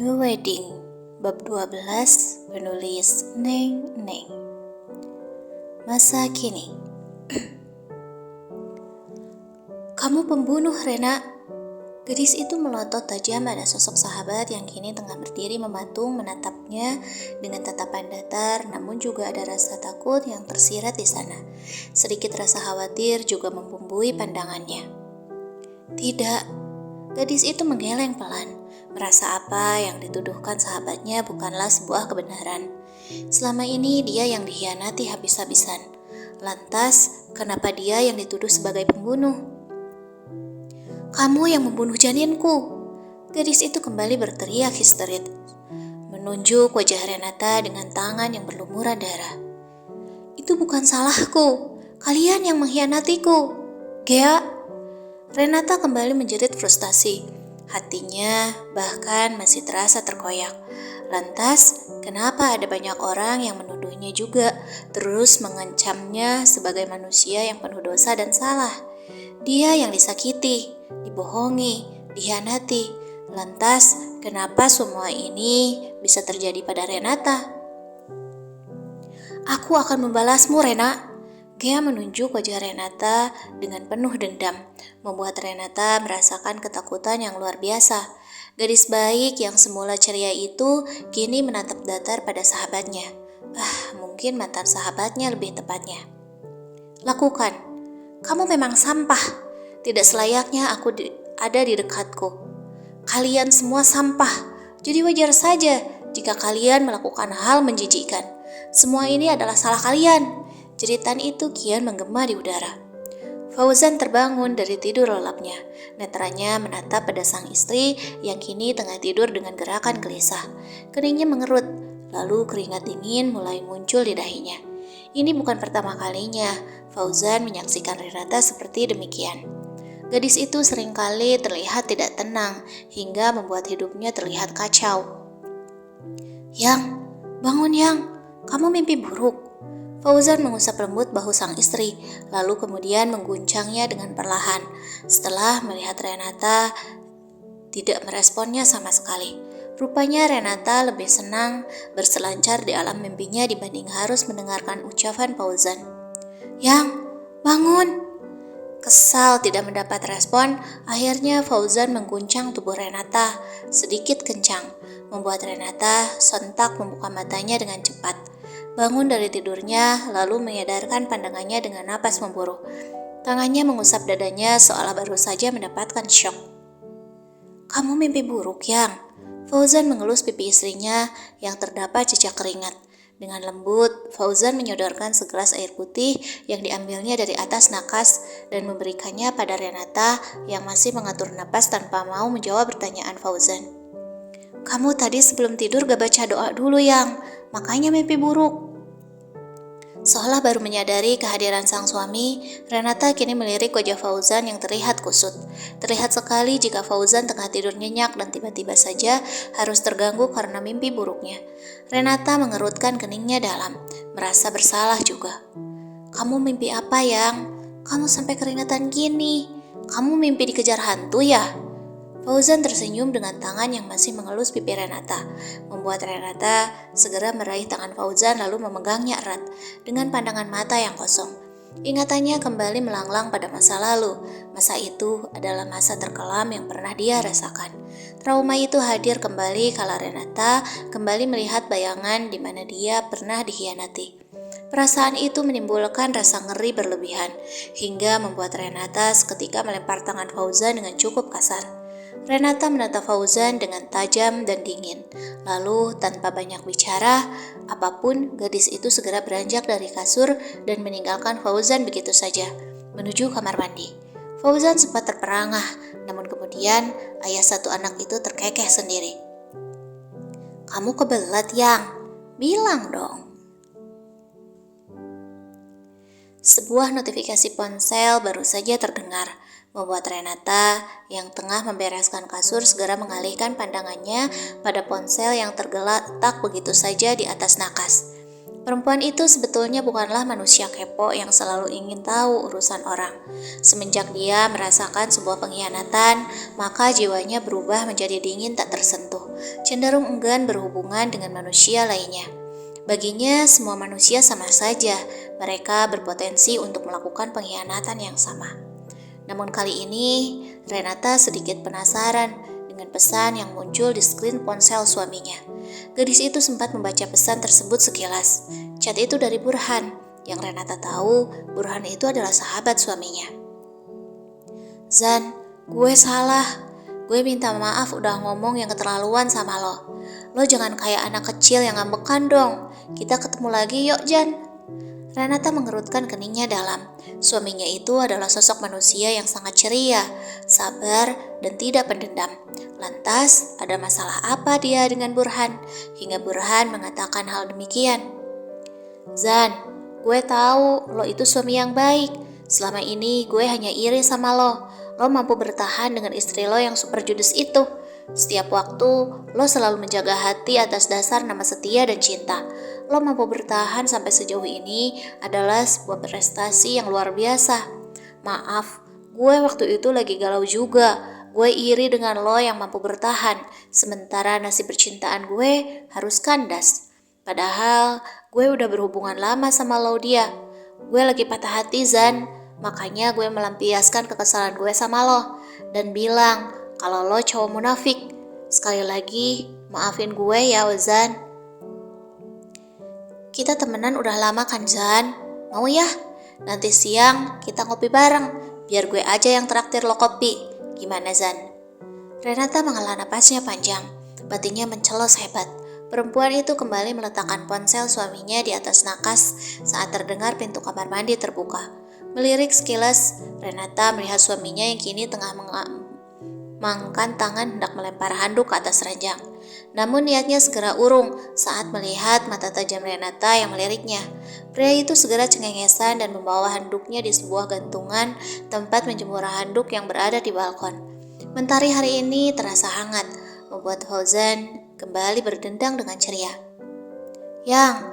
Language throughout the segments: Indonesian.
The Wedding, bab 12, penulis Neng Neng. Masa kini. Kamu pembunuh, Rena. Gadis itu melotot tajam pada sosok sahabat yang kini tengah berdiri mematung menatapnya dengan tatapan datar, namun juga ada rasa takut yang tersirat di sana. Sedikit rasa khawatir juga membumbui pandangannya. Tidak, gadis itu menggeleng pelan. Merasa apa yang dituduhkan sahabatnya bukanlah sebuah kebenaran. Selama ini dia yang dikhianati habis-habisan. Lantas, kenapa dia yang dituduh sebagai pembunuh? Kamu yang membunuh janinku. Gadis itu kembali berteriak histeris, menunjuk wajah Renata dengan tangan yang berlumuran darah. Itu bukan salahku. Kalian yang mengkhianatiku. Gea. Renata kembali menjerit frustasi. Hatinya bahkan masih terasa terkoyak. Lantas, kenapa ada banyak orang yang menuduhnya juga, terus mengancamnya sebagai manusia yang penuh dosa dan salah? Dia yang disakiti, dibohongi, dikhianati. Lantas, kenapa semua ini bisa terjadi pada Renata? Aku akan membalasmu, Rena. Gea menunjuk wajah Renata dengan penuh dendam, membuat Renata merasakan ketakutan yang luar biasa. Gadis baik yang semula ceria itu kini menatap datar pada sahabatnya. Mungkin mantan sahabatnya lebih tepatnya. Lakukan. Kamu memang sampah. Tidak selayaknya aku ada di dekatku. Kalian semua sampah. Jadi wajar saja jika kalian melakukan hal menjijikkan. Semua ini adalah salah kalian. Jeritan itu kian menggema di udara. Fauzan terbangun dari tidur lelapnya. Netranya menatap pada sang istri yang kini tengah tidur dengan gerakan gelisah. Keningnya mengerut, lalu keringat dingin mulai muncul di dahinya. Ini bukan pertama kalinya Fauzan menyaksikan Renata seperti demikian. Gadis itu seringkali terlihat tidak tenang hingga membuat hidupnya terlihat kacau. Yang, bangun Yang, kamu mimpi buruk. Fauzan mengusap lembut bahu sang istri, lalu kemudian mengguncangnya dengan perlahan. Setelah melihat Renata tidak meresponnya sama sekali. Rupanya Renata lebih senang berselancar di alam mimpinya dibanding harus mendengarkan ucapan Fauzan. Yang, bangun! Kesal tidak mendapat respon, akhirnya Fauzan mengguncang tubuh Renata sedikit kencang, membuat Renata sontak membuka matanya dengan cepat. Bangun dari tidurnya, lalu menyadarkan pandangannya dengan napas memburu. Tangannya mengusap dadanya seolah baru saja mendapatkan syok. Kamu mimpi buruk, Yang? Fauzan mengelus pipi istrinya yang terdapat jejak keringat. Dengan lembut, Fauzan menyodorkan segelas air putih yang diambilnya dari atas nakas dan memberikannya pada Renata yang masih mengatur napas tanpa mau menjawab pertanyaan Fauzan. Kamu tadi sebelum tidur gak baca doa dulu, Yang. Makanya mimpi buruk. Seolah baru menyadari kehadiran sang suami, Renata kini melirik wajah Fauzan yang terlihat kusut. Terlihat sekali jika Fauzan tengah tidur nyenyak dan tiba-tiba saja harus terganggu karena mimpi buruknya. Renata mengerutkan keningnya dalam, merasa bersalah juga. Kamu mimpi apa, Yang? Kamu sampai keringetan gini. Kamu mimpi dikejar hantu ya? Fauzan tersenyum dengan tangan yang masih mengelus pipi Renata, membuat Renata segera meraih tangan Fauzan lalu memegangnya erat dengan pandangan mata yang kosong. Ingatannya kembali melanglang pada masa lalu. Masa itu adalah masa terkelam yang pernah dia rasakan. Trauma itu hadir kembali kala Renata kembali melihat bayangan di mana dia pernah dikhianati. Perasaan itu menimbulkan rasa ngeri berlebihan, hingga membuat Renata seketika melempar tangan Fauzan dengan cukup kasar. Renata menatap Fauzan dengan tajam dan dingin. Lalu tanpa banyak bicara, apapun, gadis itu segera beranjak dari kasur dan meninggalkan Fauzan begitu saja, menuju kamar mandi. Fauzan sempat terperangah, namun kemudian ayah satu anak itu terkekeh sendiri. Kamu kebelet, Yang? Bilang dong. Sebuah notifikasi ponsel baru saja terdengar, membuat Renata yang tengah membereskan kasur segera mengalihkan pandangannya pada ponsel yang tergeletak begitu saja di atas nakas. Perempuan itu sebetulnya bukanlah manusia kepo yang selalu ingin tahu urusan orang. Semenjak dia merasakan sebuah pengkhianatan, maka jiwanya berubah menjadi dingin tak tersentuh, cenderung enggan berhubungan dengan manusia lainnya. Baginya semua manusia sama saja, mereka berpotensi untuk melakukan pengkhianatan yang sama. Namun kali ini, Renata sedikit penasaran dengan pesan yang muncul di skrin ponsel suaminya. Gadis itu sempat membaca pesan tersebut sekilas. Chat itu dari Burhan, yang Renata tahu Burhan itu adalah sahabat suaminya. "Zan, gue salah. Gue minta maaf udah ngomong yang keterlaluan sama lo. Lo jangan kayak anak kecil yang ngambekan dong. Kita ketemu lagi yuk, Jan." Renata mengerutkan keningnya dalam. Suaminya itu adalah sosok manusia yang sangat ceria, sabar, dan tidak pendendam. Lantas, ada masalah apa dia dengan Burhan, hingga Burhan mengatakan hal demikian? "Zan, gue tahu lo itu suami yang baik. Selama ini gue hanya iri sama lo. Lo mampu bertahan dengan istri lo yang super judes itu. Setiap waktu, lo selalu menjaga hati atas dasar nama setia dan cinta. Lo mampu bertahan sampai sejauh ini adalah sebuah prestasi yang luar biasa. Maaf, gue waktu itu lagi galau juga. Gue iri dengan lo yang mampu bertahan, sementara nasib percintaan gue harus kandas. Padahal gue udah berhubungan lama sama lo dia. Gue lagi patah hati, Zan. Makanya gue melampiaskan kekesalan gue sama lo dan bilang kalau lo cowok munafik. Sekali lagi, maafin gue ya, Zan. Kita temenan udah lama kan, Zan? Mau ya? Nanti siang kita ngopi bareng. Biar gue aja yang traktir lo kopi. Gimana, Zan? Renata menghela napasnya panjang. Batinnya mencelos hebat. Perempuan itu kembali meletakkan ponsel suaminya di atas nakas saat terdengar pintu kamar mandi terbuka. Melirik sekilas, Renata melihat suaminya yang kini tengah mengangkat tangan hendak melempar handuk ke atas ranjang. Namun niatnya segera urung saat melihat mata tajam Renata yang meliriknya. Pria itu segera cengengesan dan membawa handuknya di sebuah gantungan tempat menjemur handuk yang berada di balkon. Mentari hari ini terasa hangat, membuat Fauzan kembali berdendang dengan ceria. "Yang,"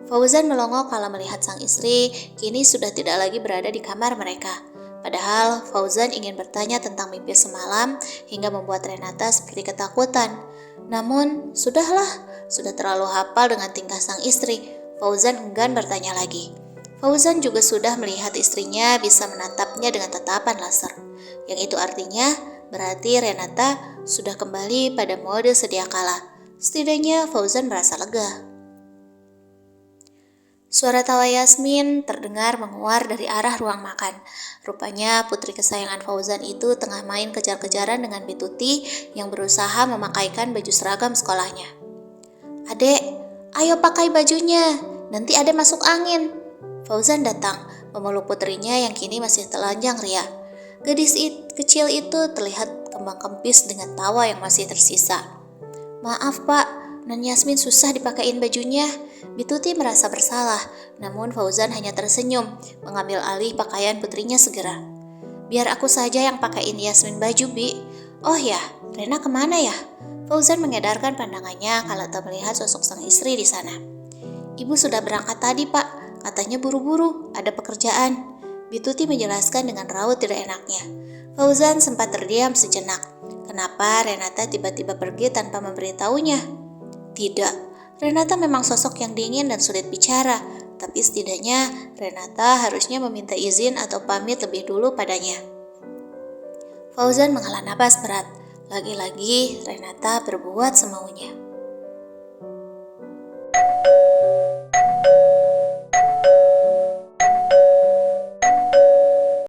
Fauzan melongo kala melihat sang istri kini sudah tidak lagi berada di kamar mereka. Padahal Fauzan ingin bertanya tentang mimpi semalam hingga membuat Renata seperti ketakutan. Namun, sudahlah, sudah terlalu hafal dengan tingkah sang istri. Fauzan enggan bertanya lagi. Fauzan juga sudah melihat istrinya bisa menatapnya dengan tatapan laser. Yang itu artinya, berarti Renata sudah kembali pada mode sedia kala. Setidaknya Fauzan merasa lega. Suara tawa Yasmin terdengar menguar dari arah ruang makan. Rupanya putri kesayangan Fauzan itu tengah main kejar-kejaran dengan Bituti yang berusaha memakaikan baju seragam sekolahnya. "Adek, ayo pakai bajunya, nanti adek masuk angin." Fauzan datang, memeluk putrinya yang kini masih telanjang ria. Gadis kecil itu terlihat kembang kempis dengan tawa yang masih tersisa. "Maaf pak, Non Yasmin susah dipakein bajunya." Bituti merasa bersalah, namun Fauzan hanya tersenyum, mengambil alih pakaian putrinya segera. "Biar aku saja yang pakein Yasmin baju, Bi." "Oh ya, Rena kemana ya?" Fauzan mengedarkan pandangannya kalau tak melihat sosok sang istri di sana. "Ibu sudah berangkat tadi, Pak. Katanya buru-buru, ada pekerjaan." Bituti menjelaskan dengan raut tidak enaknya. Fauzan sempat terdiam sejenak. Kenapa Renata tiba-tiba pergi tanpa memberitahunya? Tidak, Renata memang sosok yang dingin dan sulit bicara, tapi setidaknya Renata harusnya meminta izin atau pamit lebih dulu padanya. Fauzan menghela napas berat. Lagi-lagi Renata berbuat semaunya.